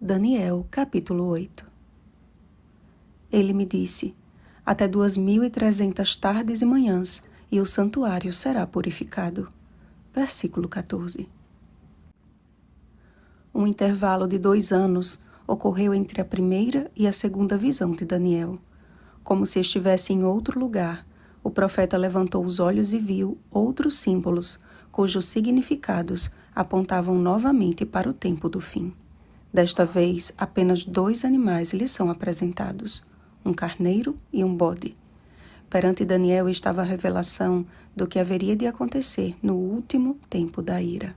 Daniel, capítulo 8. Ele me disse: até 2.300 tardes e manhãs, e o santuário será purificado. Versículo 14. Um intervalo de 2 anos ocorreu entre a primeira e a segunda visão de Daniel. Como se estivesse em outro lugar, o profeta levantou os olhos e viu outros símbolos, cujos significados apontavam novamente para o tempo do fim. Desta vez, apenas 2 animais lhe são apresentados, um carneiro e um bode. Perante Daniel estava a revelação do que haveria de acontecer no último tempo da ira.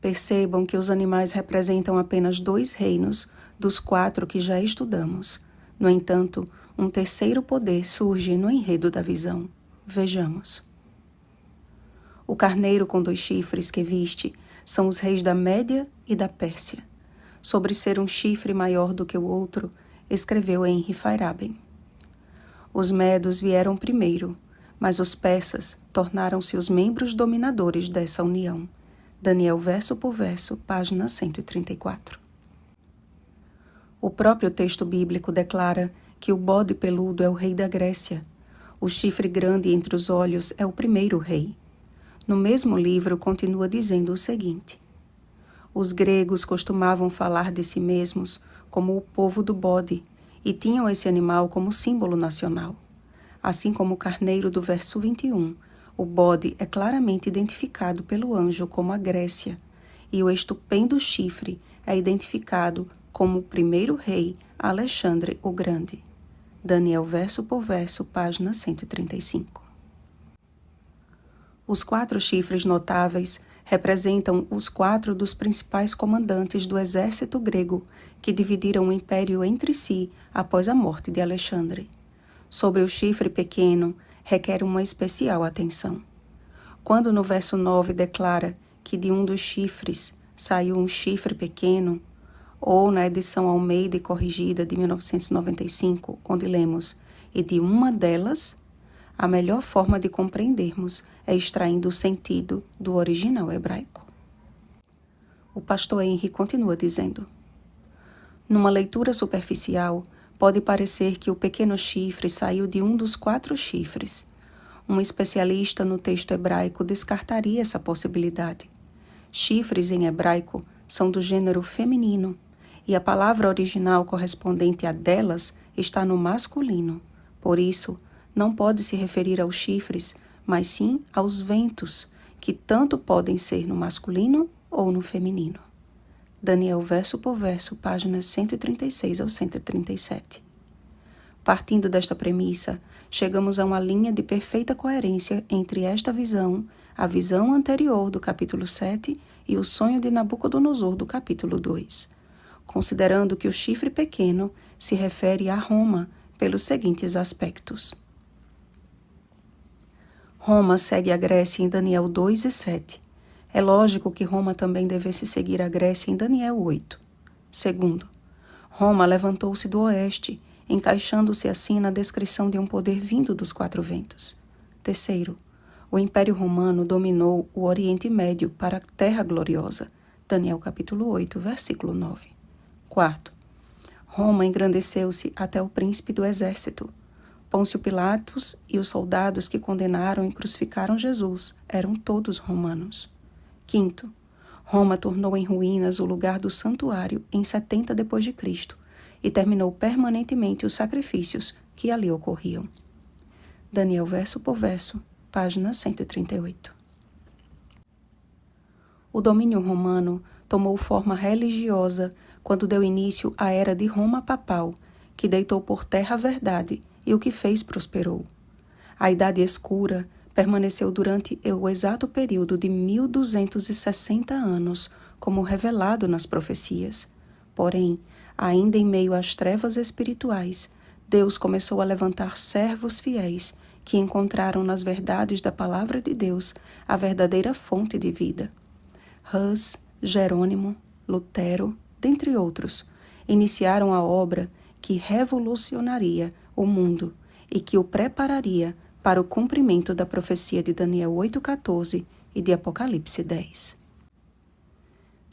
Percebam que os animais representam apenas 2 reinos dos 4 que já estudamos. No entanto, um terceiro poder surge no enredo da visão. Vejamos. O carneiro com 2 chifres que viste são os reis da Média e da Pérsia. Sobre ser um chifre maior do que o outro, escreveu Henri Feyerabend. Os medos vieram primeiro, mas os persas tornaram-se os membros dominadores dessa união. Daniel, verso por verso, página 134. O próprio texto bíblico declara que o bode peludo é o rei da Grécia. O chifre grande entre os olhos é o primeiro rei. No mesmo livro, continua dizendo o seguinte: os gregos costumavam falar de si mesmos como o povo do bode e tinham esse animal como símbolo nacional. Assim como o carneiro do verso 21, o bode é claramente identificado pelo anjo como a Grécia, e o estupendo chifre é identificado como o primeiro rei, Alexandre o Grande. Daniel, verso por verso, página 135. Os 4 chifres notáveis representam os 4 dos principais comandantes do exército grego que dividiram o império entre si após a morte de Alexandre. Sobre o chifre pequeno, requer uma especial atenção. Quando no verso 9 declara que de um dos chifres saiu um chifre pequeno, ou na edição Almeida e Corrigida de 1995, onde lemos, e de uma delas, a melhor forma de compreendermos é extraindo o sentido do original hebraico. O pastor Henry continua dizendo: numa leitura superficial, pode parecer que o pequeno chifre saiu de um dos 4 chifres. Um especialista no texto hebraico descartaria essa possibilidade. Chifres em hebraico são do gênero feminino, e a palavra original correspondente a delas está no masculino. Por isso, não pode se referir aos chifres, mas sim aos ventos, que tanto podem ser no masculino ou no feminino. Daniel, verso por verso, páginas 136 ao 137. Partindo desta premissa, chegamos a uma linha de perfeita coerência entre esta visão, a visão anterior do capítulo 7 e o sonho de Nabucodonosor do capítulo 2, considerando que o chifre pequeno se refere a Roma pelos seguintes aspectos. Roma segue a Grécia em Daniel 2 e 7. É lógico que Roma também devesse seguir a Grécia em Daniel 8. Segundo, Roma levantou-se do oeste, encaixando-se assim na descrição de um poder vindo dos 4 ventos. Terceiro, o Império Romano dominou o Oriente Médio para a Terra Gloriosa. Daniel capítulo 8, versículo 9. Quarto, Roma engrandeceu-se até o príncipe do exército. Pôncio Pilatos e os soldados que condenaram e crucificaram Jesus eram todos romanos. Quinto, Roma tornou em ruínas o lugar do santuário em 70 d.C. e terminou permanentemente os sacrifícios que ali ocorriam. Daniel, verso por verso, página 138. O domínio romano tomou forma religiosa quando deu início à era de Roma papal, que deitou por terra a verdade e o que fez prosperou. A Idade Escura permaneceu durante o exato período de 1260 anos, como revelado nas profecias. Porém, ainda em meio às trevas espirituais, Deus começou a levantar servos fiéis que encontraram nas verdades da palavra de Deus a verdadeira fonte de vida. Hus, Jerônimo, Lutero, dentre outros, iniciaram a obra que revolucionaria o mundo e que o prepararia para o cumprimento da profecia de Daniel 8,14 e de Apocalipse 10.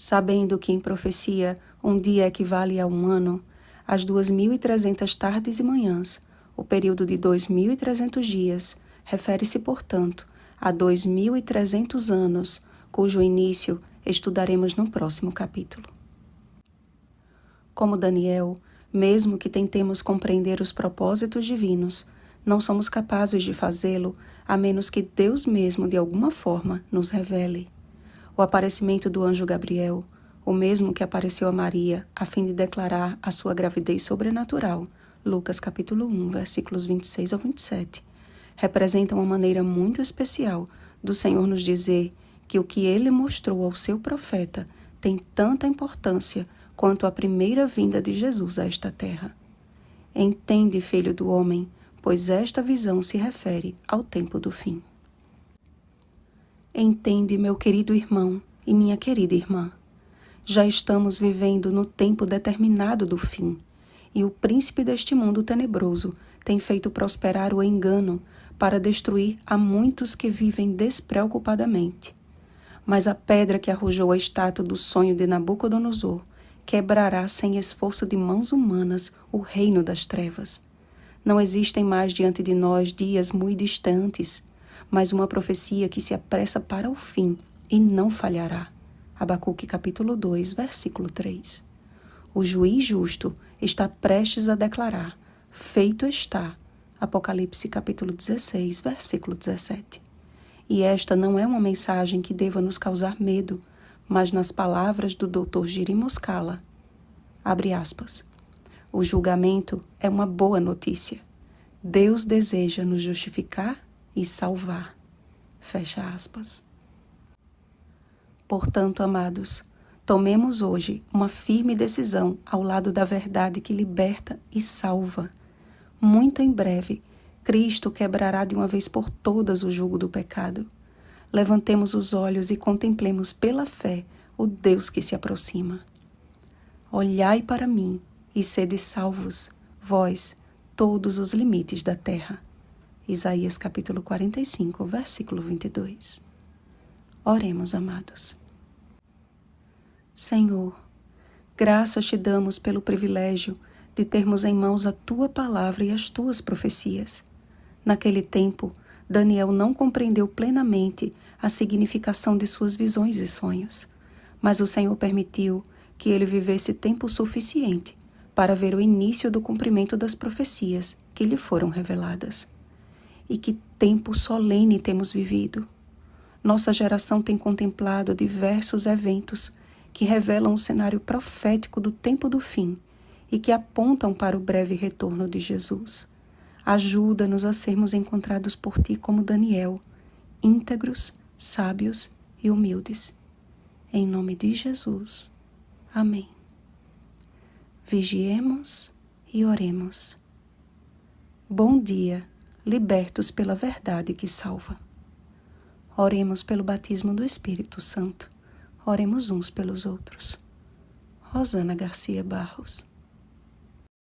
Sabendo que em profecia um dia equivale a um ano, as 2.300 tardes e manhãs, o período de 2.300 dias, refere-se, portanto, a 2.300 anos, cujo início estudaremos no próximo capítulo. Como Daniel, mesmo que tentemos compreender os propósitos divinos, não somos capazes de fazê-lo a menos que Deus mesmo, de alguma forma, nos revele. O aparecimento do anjo Gabriel, o mesmo que apareceu a Maria a fim de declarar a sua gravidez sobrenatural, Lucas capítulo 1, versículos 26 ao 27, representa uma maneira muito especial do Senhor nos dizer que o que ele mostrou ao seu profeta tem tanta importância quanto a primeira vinda de Jesus a esta terra. Entende, filho do homem, pois esta visão se refere ao tempo do fim. Entende, meu querido irmão e minha querida irmã. Já estamos vivendo no tempo determinado do fim, e o príncipe deste mundo tenebroso tem feito prosperar o engano para destruir a muitos que vivem despreocupadamente. Mas a pedra que arrojou a estátua do sonho de Nabucodonosor quebrará sem esforço de mãos humanas o reino das trevas. Não existem mais diante de nós dias muito distantes, mas uma profecia que se apressa para o fim e não falhará. Abacuque capítulo 2, versículo 3. O juiz justo está prestes a declarar: feito está. Apocalipse capítulo 16, versículo 17. E esta não é uma mensagem que deva nos causar medo, mas nas palavras do Dr. Giri Moscala, abre aspas, o julgamento é uma boa notícia. Deus deseja nos justificar e salvar. Fecha aspas. Portanto, amados, tomemos hoje uma firme decisão ao lado da verdade que liberta e salva. Muito em breve, Cristo quebrará de uma vez por todas o jugo do pecado. Levantemos os olhos e contemplemos pela fé o Deus que se aproxima. Olhai para mim e sede salvos, vós, todos os limites da terra. Isaías capítulo 45, versículo 22. Oremos, amados. Senhor, graças te damos pelo privilégio de termos em mãos a Tua palavra e as Tuas profecias. Naquele tempo, Daniel não compreendeu plenamente a significação de suas visões e sonhos, mas o Senhor permitiu que ele vivesse tempo suficiente para ver o início do cumprimento das profecias que lhe foram reveladas. E que tempo solene temos vivido! Nossa geração tem contemplado diversos eventos que revelam o cenário profético do tempo do fim e que apontam para o breve retorno de Jesus. Ajuda-nos a sermos encontrados por Ti como Daniel, íntegros, sábios e humildes. Em nome de Jesus. Amém. Vigiemos e oremos. Bom dia, libertos pela verdade que salva. Oremos pelo batismo do Espírito Santo. Oremos uns pelos outros. Rosana Garcia Barros.